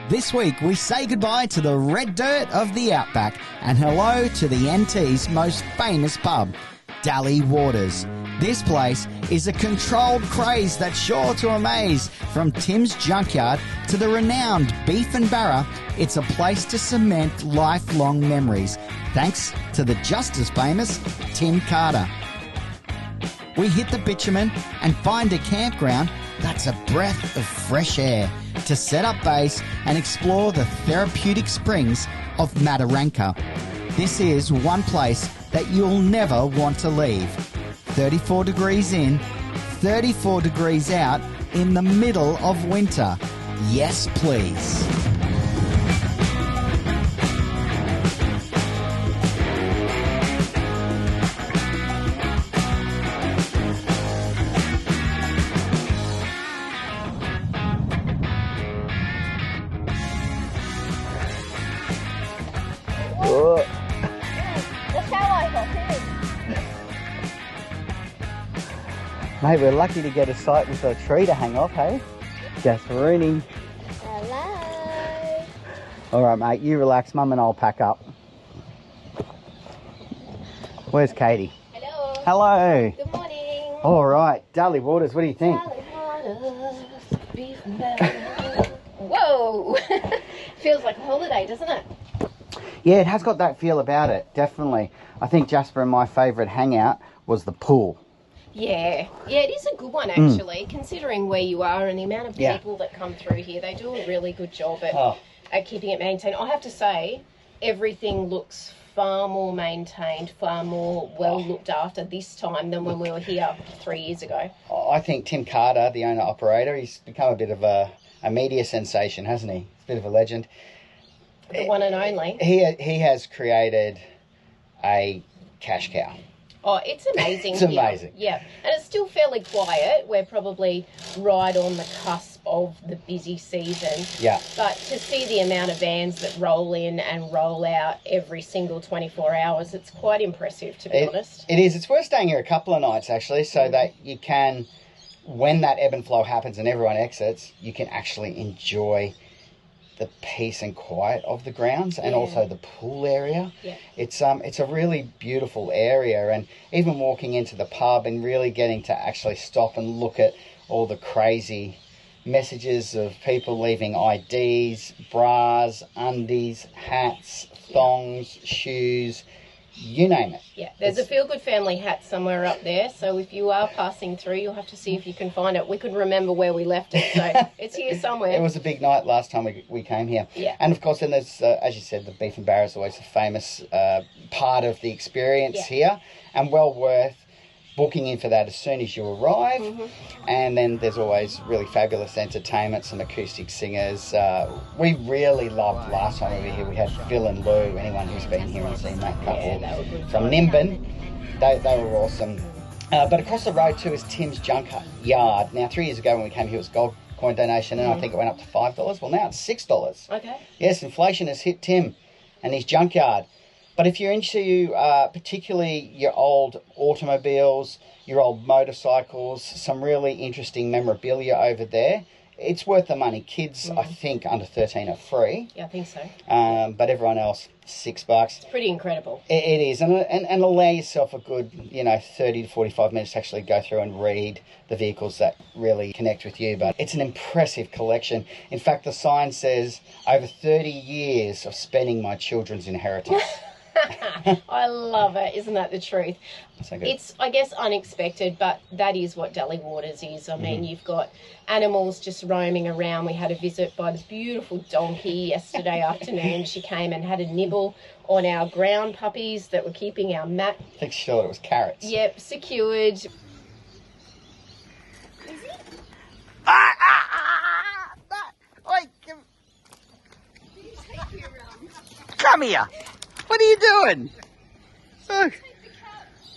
This week we say goodbye to the red dirt of the outback and hello to the NT's most famous pub, Daly Waters. This place is a controlled craze that's sure to amaze. From Tim's Junkyard to the renowned Beef and Barra, it's a place to cement lifelong memories, thanks to the just as famous Tim Carter. We hit the bitumen and find a campground that's a breath of fresh air to set up base and explore the therapeutic springs of Mataranka. This is one place that you'll never want to leave. 34 degrees in, 34 degrees out in the middle of winter. Yes, please. Mate, we're lucky to get a site with a tree to hang off, hey? Jasperini. Hello. All right, mate, you relax. Mum and I'll pack up. Where's Katie? Hello. Hello. Good morning. All right, Daly Waters, what do you think? Daly Waters, Beef and Barra. Whoa. Feels like a holiday, doesn't it? Yeah, it has got that feel about it, definitely. I think Jasper and my favourite hangout was the pool. Yeah, it is a good one actually, considering where you are and the amount of people that come through here. They do a really good job at keeping it maintained. I have to say, everything looks far more maintained, far more well looked after this time than when we were here 3 years ago. I think Tim Carter, the owner-operator, he's become a bit of a media sensation, hasn't he? He's a bit of a legend. The one and only. He has created a cash cow. Oh, it's amazing. It's amazing. Yeah, and it's still fairly quiet. We're probably right on the cusp of the busy season. Yeah. But to see the amount of vans that roll in and roll out every single 24 hours, it's quite impressive, to be honest. It is. It's worth staying here a couple of nights, actually, so that you can, when that ebb and flow happens and everyone exits, you can actually enjoy the peace and quiet of the grounds and also the pool area. Yeah. It's a really beautiful area, and even walking into the pub and really getting to actually stop and look at all the crazy messages of people leaving IDs, bras, undies, hats, thongs, shoes, you name it. Yeah, there's a Feel Good Family hat somewhere up there, so if you are passing through, you'll have to see if you can find it. We couldn't remember where we left it, so it's here somewhere. It was a big night last time we came here. Yeah. And of course, then there's, as you said, the Beef and Barra is always a famous part of the experience here, and well worth booking in for that as soon as you arrive. And then there's always really fabulous entertainment, some acoustic singers. We really loved last time we were here. We had Phil and Lou, anyone who's been here and seen that couple from Nimbin. They were awesome. But across the road too is Tim's Junkyard. Now 3 years ago when we came here it was gold coin donation and I think it went up to $5. Well now it's $6. Okay. Yes, inflation has hit Tim and his junkyard. But if you're into particularly your old automobiles, your old motorcycles, some really interesting memorabilia over there, it's worth the money. Kids, I think, under 13 are free. Yeah, I think so. But everyone else, $6. It's pretty incredible. It is. And allow yourself a good, 30 to 45 minutes to actually go through and read the vehicles that really connect with you. But it's an impressive collection. In fact, the sign says, over 30 years of spending my children's inheritance. I love it. Isn't that the truth? So good. It's, I guess, unexpected, but that is what Daly Waters is. I mean, you've got animals just roaming around. We had a visit by the beautiful donkey yesterday afternoon. She came and had a nibble on our ground puppies that were keeping our mat. I think she thought it was carrots. Yep, secured. Come here. What are you doing? Oh,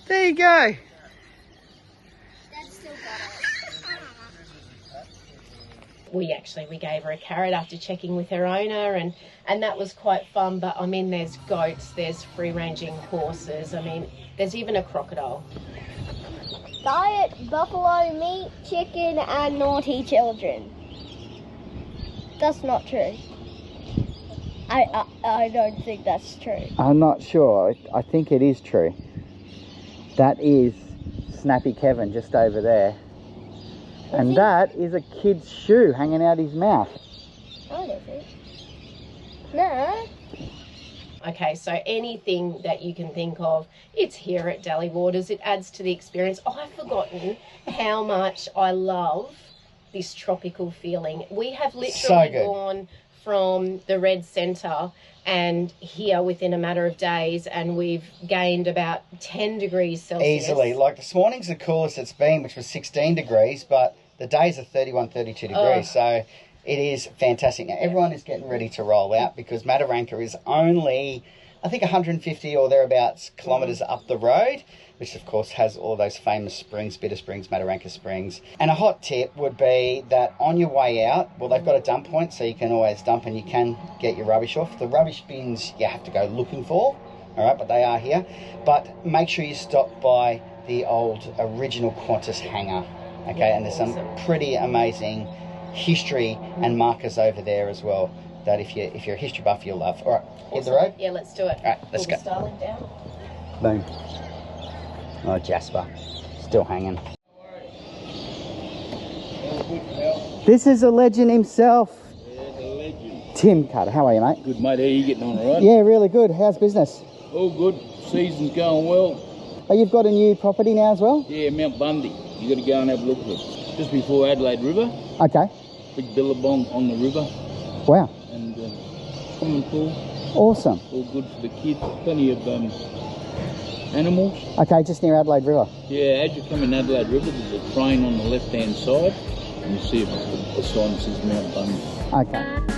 there you go. We gave her a carrot after checking with her owner, and that was quite fun. But I mean, there's goats, there's free-ranging horses. I mean, there's even a crocodile. Diet, buffalo meat, chicken, and naughty children. That's not true. I don't think that's true. I'm not sure. I think it is true. That is Snappy Kevin just over there. And that is a kid's shoe hanging out his mouth. I don't think. No. Okay, so anything that you can think of, it's here at Daly Waters. It adds to the experience. I've forgotten how much I love this tropical feeling. We have literally gone from the Red Centre and here within a matter of days, and we've gained about 10 degrees Celsius. Easily. Like this morning's the coolest it's been, which was 16 degrees, but the days are 31, 32 degrees, so it is fantastic. Now, everyone is getting ready to roll out because Mataranka is only, I think, 150 or thereabouts kilometres up the road, which of course has all those famous springs, Bitter Springs, Mataranka Springs. And a hot tip would be that on your way out, well, they've got a dump point, so you can always dump and you can get your rubbish off. The rubbish bins you have to go looking for, all right, but they are here. But make sure you stop by the old original Qantas hangar, okay? And there's some pretty amazing history and markers over there as well that if you're a history buff, you'll love. All right, hit the road? Yeah, let's do it. All right, let's go. Starling down. Boom. Oh, Jasper, still hanging. This is a legend himself. Yeah, the legend. Tim Cutter, how are you, mate? Good, mate. How are you getting on, all right? Yeah, really good. How's business? All good. Season's going well. Oh, you've got a new property now as well? Yeah, Mount Bundy. You got to go and have a look at it. Just before Adelaide River. Okay. Big billabong on the river. Wow. And swimming pool. Awesome. All good for the kids. Plenty of animals. Okay, just near Adelaide River. Yeah, as you come in Adelaide River, there's a train on the left-hand side. And you see a sign that says Mount Bundy. Okay.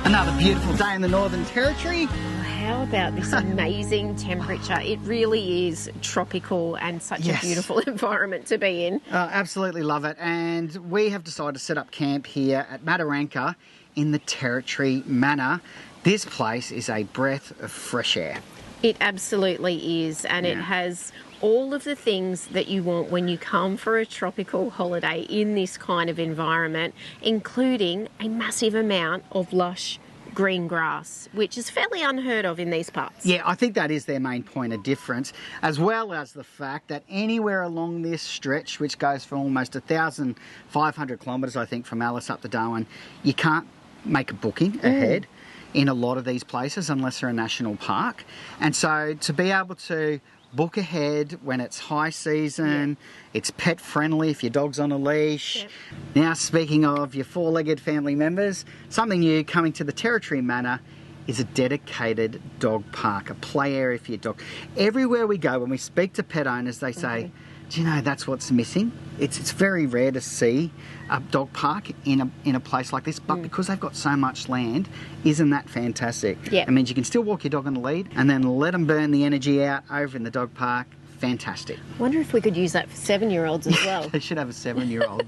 Another beautiful day in the Northern Territory. How about this amazing temperature? It really is tropical and such a beautiful environment to be in. Absolutely love it. And we have decided to set up camp here at Mataranka in the Territory Manor. This place is a breath of fresh air. It absolutely is, and it has all of the things that you want when you come for a tropical holiday in this kind of environment, including a massive amount of lush green grass, which is fairly unheard of in these parts. Yeah, I think that is their main point of difference, as well as the fact that anywhere along this stretch, which goes for almost 1,500 kilometres, I think, from Alice up to Darwin, you can't make a booking ahead in a lot of these places unless they're a national park. And so to be able to book ahead when it's high season, it's pet friendly if your dog's on a leash. Now, speaking of your four-legged family members, something new coming to the Territory Manor is a dedicated dog park, a play area for your dog. Everywhere we go, when we speak to pet owners, they say, do you know that's what's missing? It's very rare to see a dog park in a place like this, but because they've got so much land, isn't that fantastic? Yeah. It means you can still walk your dog on the lead and then let them burn the energy out over in the dog park. Fantastic. I wonder if we could use that for 7-year-olds as well. They should have a 7-year-old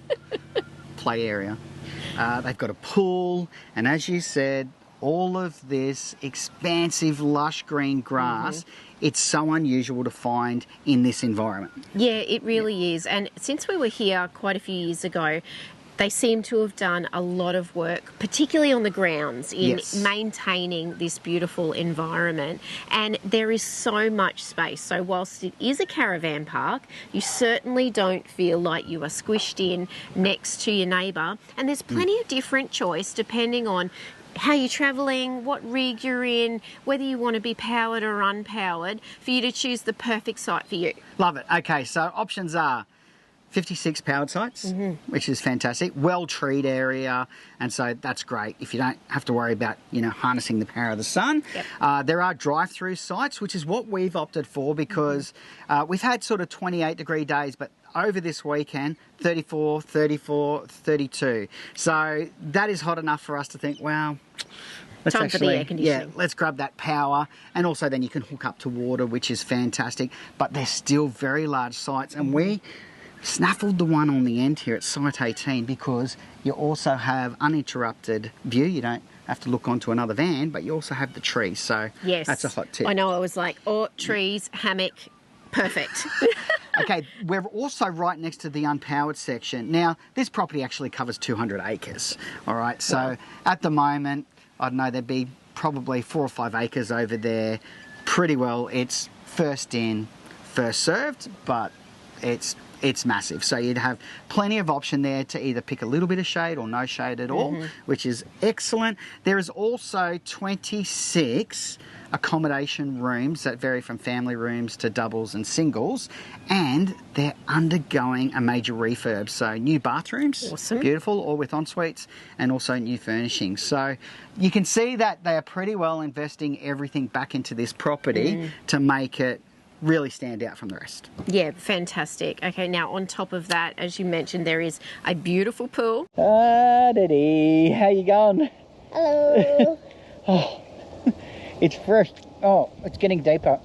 play area. They've got a pool, and as you said, all of this expansive, lush green grass, it's so unusual to find in this environment. Yeah, it really is. And since we were here quite a few years ago, they seem to have done a lot of work, particularly on the grounds, in maintaining this beautiful environment. And there is so much space. So whilst it is a caravan park, you certainly don't feel like you are squished in next to your neighbour. And there's plenty of different choice depending on how you're travelling, what rig you're in, whether you want to be powered or unpowered, for you to choose the perfect site for you. Love it. Okay, so options are 56 powered sites, which is fantastic. Well-treed area, and so that's great if you don't have to worry about, you know, harnessing the power of the sun. There are drive-through sites, which is what we've opted for because we've had sort of 28-degree days, but over this weekend, 34, 34, 32. So that is hot enough for us to think, wow, let's Time for the air conditioning. Yeah, let's grab that power. And also then you can hook up to water, which is fantastic. But they're still very large sites. And we snaffled the one on the end here at Site 18 because you also have uninterrupted view. You don't have to look onto another van, but you also have the trees. So that's a hot tip. I know, I was like, oh, trees, hammock, perfect. Okay, we're also right next to the unpowered section. Now, this property actually covers 200 acres, all right? So at the moment, I don't know, there'd be probably 4 or 5 acres over there. Pretty well, it's first in, first served, but it's massive. So you'd have plenty of option there to either pick a little bit of shade or no shade at all, which is excellent. There is also 26 accommodation rooms that vary from family rooms to doubles and singles, and they're undergoing a major refurb. So new bathrooms, beautiful, all with en-suites, and also new furnishings. So you can see that they are pretty well investing everything back into this property to make it really stand out from the rest. Yeah, fantastic. Okay, now on top of that, as you mentioned, there is a beautiful pool. Ah, Daddy, how you going? Hello. Oh, it's fresh. Oh, it's getting deeper.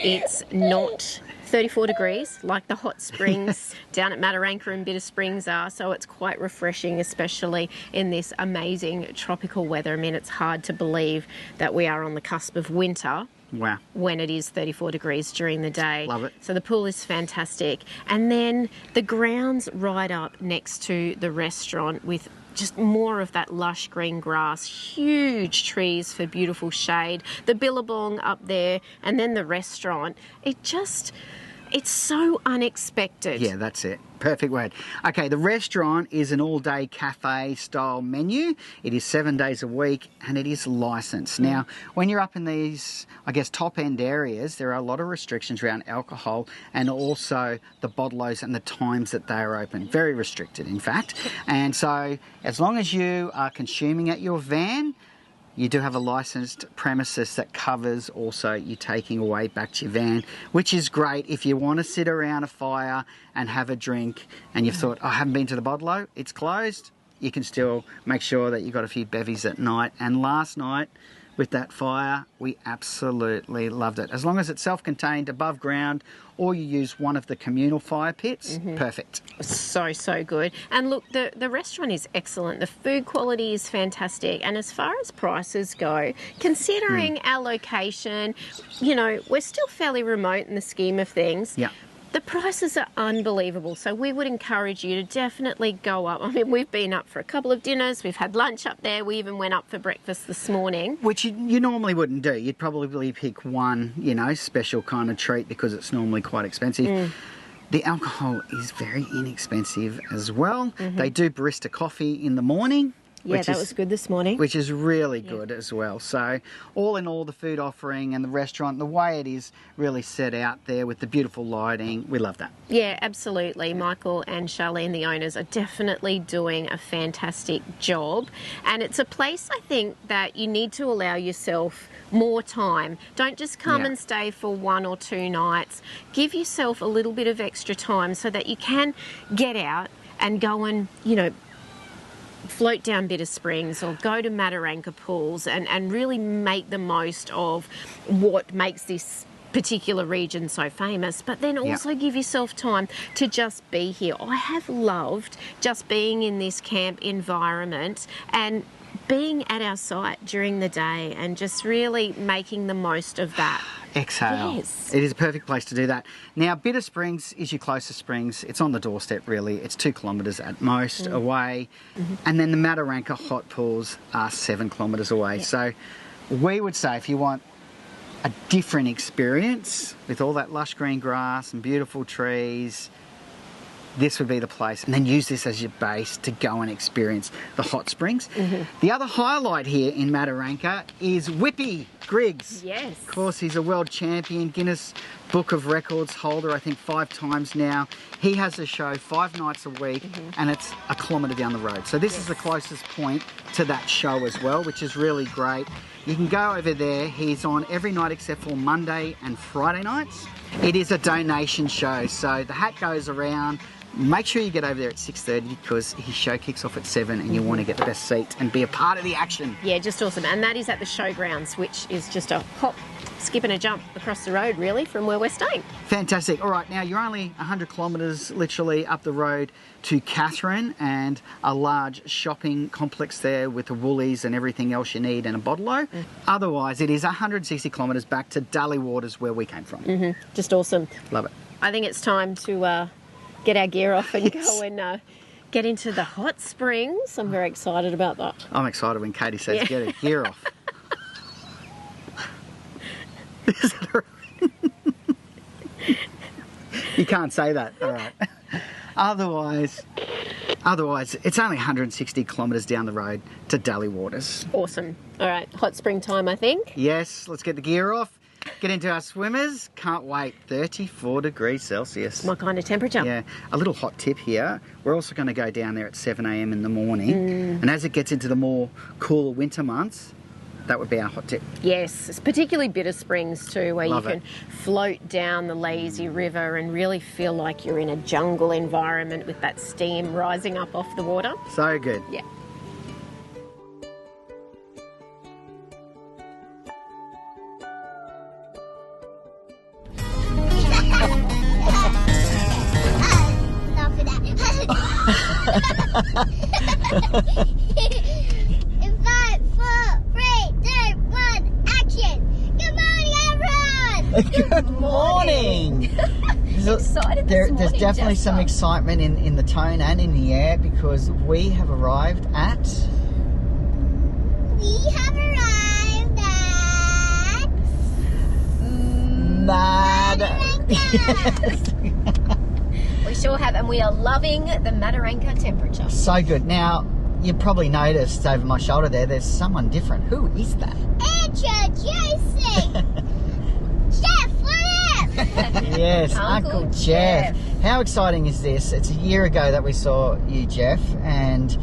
It's not 34 degrees like the hot springs down at Mataranka and Bitter Springs are, so it's quite refreshing, especially in this amazing tropical weather. I mean, it's hard to believe that we are on the cusp of winter. Wow. When it is 34 degrees during the day. Love it. So the pool is fantastic. And then the grounds right up next to the restaurant with just more of that lush green grass, huge trees for beautiful shade, the billabong up there, and then the restaurant. It's so unexpected. Yeah, that's it. Perfect word. Okay, the restaurant is an all-day cafe style menu. It is 7 days a week and it is licensed. Now, when you're up in these, I guess, top-end areas, there are a lot of restrictions around alcohol and also the bottle-os and the times that they are open. Very restricted, in fact. And so, as long as you are consuming at your van, you do have a licensed premises that covers also you taking away back to your van, which is great if you want to sit around a fire and have a drink and you've thought, I haven't been to the bottle-o, it's closed. You can still make sure that you've got a few bevies at night. And last night, with that fire, we absolutely loved it. As long as it's self-contained, above ground, or you use one of the communal fire pits, perfect. So good. And look, the restaurant is excellent. The food quality is fantastic. And as far as prices go, considering our location, you know, we're still fairly remote in the scheme of things. Yeah. The prices are unbelievable, so we would encourage you to definitely go up. I mean, we've been up for a couple of dinners, we've had lunch up there, we even went up for breakfast this morning. Which you normally wouldn't do. You'd probably pick one, you know, special kind of treat because it's normally quite expensive. The alcohol is very inexpensive as well. They do barista coffee in the morning. Yeah, that was good this morning. Which is really good as well. So all in all, the food offering and the restaurant, the way it is really set out there with the beautiful lighting, we love that. Yeah, absolutely. Michael and Charlene, the owners, are definitely doing a fantastic job. And it's a place, I think, that you need to allow yourself more time. Don't just come and stay for 1 or 2 nights. Give yourself a little bit of extra time so that you can get out and go and, you know, float down Bitter Springs or go to Mataranka pools and really make the most of what makes this particular region so famous, but then also give yourself time to just be here. I have loved just being in this camp environment and being at our site during the day and just really making the most of that. Exhale. Yes. It is a perfect place to do that. Now, Bitter Springs is your closest springs. It's on the doorstep, really. It's 2 kilometres at most away. And then the Mataranka hot pools are 7 kilometres away. So we would say if you want a different experience with all that lush green grass and beautiful trees, this would be the place. And then use this as your base to go and experience the hot springs. The other highlight here in Mataranka is Whippy Griggs. Yes. Of course, he's a world champion, Guinness Book of Records holder, I think 5 times now. He has a show 5 nights a week and it's a kilometre down the road. So this is the closest point to that show as well, which is really great. You can go over there. He's on every night except for Monday and Friday nights. It is a donation show, so the hat goes around. Make sure you get over there at 6:30 because his show kicks off at 7 and you want to get the best seat and be a part of the action. Yeah, just awesome. And that is at the showgrounds, which is just a hop, skip and a jump across the road, really, from where we're staying. Fantastic. All right, now you're only 100 kilometres literally up the road to Catherine and a large shopping complex there with the Woolies and everything else you need and a bottle-o. Otherwise, it is 160 kilometres back to Daly Waters where we came from. Just awesome. Love it. I think it's time to get our gear off and go and get into the hot springs. I'm very excited about that. I'm excited when Katie says get her gear off. Is that right? You can't say that. All right. Otherwise, it's only 160 kilometres down the road to Daly Waters. Awesome. All right, hot spring time, I think. Yes, let's get the gear off. Get into our swimmers. Can't wait. 34 degrees Celsius. My kind of temperature. Yeah. A little hot tip here. We're also going to go down there at 7 a.m. in the morning. And as it gets into the more cooler winter months, that would be our hot tip. Yes, it's particularly Bitter Springs too, where Love you can float down the lazy river and really feel like you're in a jungle environment with that steam rising up off the water. So good. Yeah. In 5, 4, 3, 2, 1, action! Good morning, everyone! Good morning! Excited There's this morning, definitely some Jessica. excitement in the tone and in the air because we have arrived at... We have arrived at... We sure have, and we are loving the Mataranka temperature. So good. Now, you probably noticed over my shoulder there's someone different. Who is that? Introducing Chef Flip! Yes, Uncle Uncle Jeff. How exciting is this? It's a year ago that we saw you, Jeff, and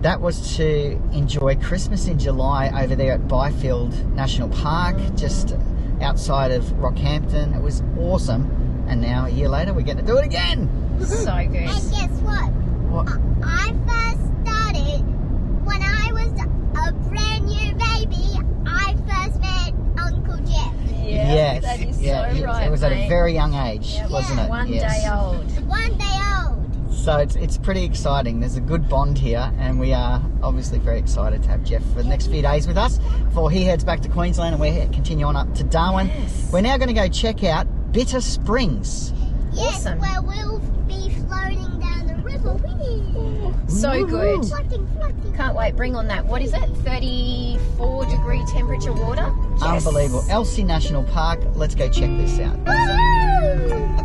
that was to enjoy Christmas in July over there at Byfield National Park, just outside of Rockhampton. It was awesome. And now, a year later, we're going to do it again. So good. And guess what? What? I first started when I was a brand new baby. I first met Uncle Jeff. Yes. that is Yeah, so right, it was at a mate. very young age, wasn't it? One Yes. day old. 1 day old. So it's pretty exciting. There's a good bond here, and we are obviously very excited to have Jeff for the next few days with us before he heads back to Queensland and we continue on up to Darwin. Yes. We're now going to go check out Bitter Springs. Yes, Awesome. where we'll be floating down the river. Whee! So good. Floating. Can't wait. Bring on that. What is it? 34 degree temperature water? Yes. Unbelievable. Elsie National Park. Let's go check this out. Woo!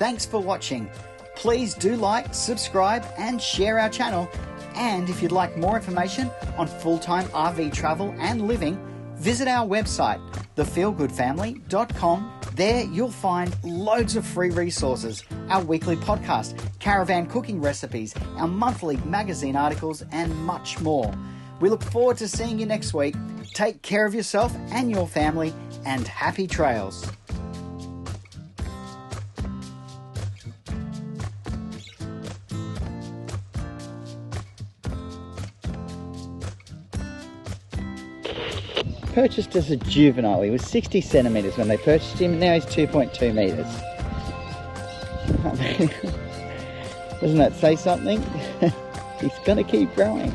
Thanks for watching. Please do like, subscribe and share our channel. And if you'd like more information on full-time RV travel and living, visit our website, thefeelgoodfamily.com. There you'll find loads of free resources, our weekly podcast, caravan cooking recipes, our monthly magazine articles and much more. We look forward to seeing you next week. Take care of yourself and your family, and happy trails. Purchased as a juvenile. He was 60 centimetres when they purchased him, and now he's 2.2 metres. Doesn't that say something? He's going to keep growing.